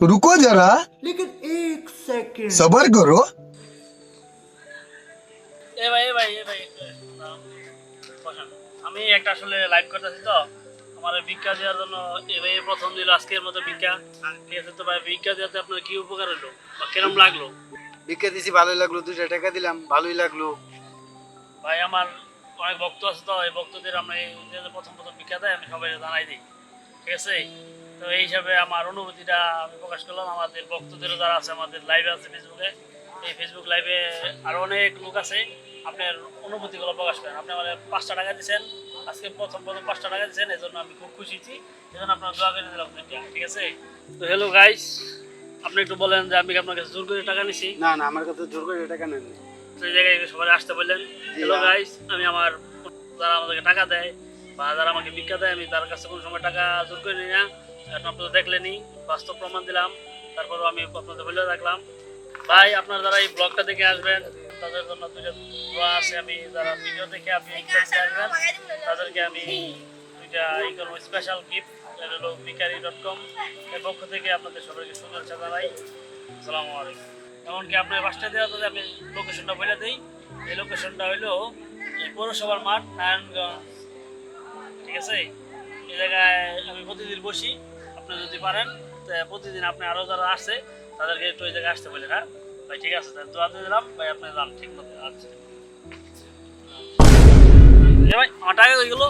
रुको जरा लेकिन एक सेकंड सबर करो আমি একটা আসলে লাইভ করতেছি তো আমার ভিক্ষা দেওয়ার জন্য এভাবে প্রথম দিল আজকের মতো ভিক্ষা ঠিক আছে তো ভাই ভিক্ষা দেওয়াতে আপনার কি উপকার হলো বা কিরম লাগলো? ভিক্ষা দিছি ভালোই লাগলো, 2টা টাকা দিলাম ভালোই লাগলো। ভাই আমার অনেক ভক্ত আছে তো এই ভক্তদের আমরা এই যে প্রথম ভিক্ষা দেয় আমি সবাই জানাই দিই ঠিক আছে। তো এই হিসাবে আমার অনুভূতিটা আমি প্রকাশ করলাম। আমাদের ভক্তদেরও যারা আছে আমাদের লাইভে আছে ফেসবুকে, এই ফেসবুক লাইভে আরও অনেক লোক আছে, আপনার অনুভূতিগুলো প্রকাশ করেন। আপনি আমার 5টা টাকা দিচ্ছেন, আজকে প্রথম 5টা টাকা দিচ্ছেন, এই জন্য আমি খুব খুশি হয়েছি, এই জন্য আপনার দোয়া করে দিলাম ঠিক আছে। তো হ্যালো গাইস, আপনি একটু বলেন যে আমি আপনার কাছে জোর করে টাকা নিছি? না না, আমার কাছে জোর করে টাকা নেন। সেই জায়গায় সবাই আসতে বললেন। হ্যালো গাইস, আমি আমার যারা আমাদেরকে টাকা দেয় বা যারা আমাকে ভিক্ষা দেয় আমি তার কাছে কোনো সময় টাকা জোর করে নিই না। আপনারা দেখলেনি, বাস্তব প্রমাণ দিলাম, তারপরও আমি আপনাদের বলে রাখলাম। ভাই আপনারা যারা এই ব্লগটা দেখে আসবেন তাদের জন্য 2টা দোয়া আছে। আমি যারা ভিডিও দেখে আপনি আসবেন তাদেরকে আমি 2টা এই করবো স্পেশাল গিফট, হলো ভিকারি.com এর পক্ষ থেকে আপনাদের সবাইকে শুভেচ্ছা জানাই। আসসালামু আলাইকুম। এমনকি আপনার বাসটা দেওয়া তাদের আমি লোকেশনটা বলে দিই। এই লোকেশনটা হইলো এই পৌরসভার মাঠ, নারায়ণগঞ্জ ঠিক আছে। এই জায়গায় আমি প্রতিদিন বসি, আপনি যদি পারেন প্রতিদিন আপনি আরও যারা আসছে তাদেরকে একটু ওই জায়গায় আসতে বলেন। হ্যাঁ ভাই ঠিক আছে, তাহলে দোয়া দিয়ে দিলাম ভাই, আপনি যান ঠিক মতো। আচ্ছা ভাই আমার টাকা হয়ে গেলো।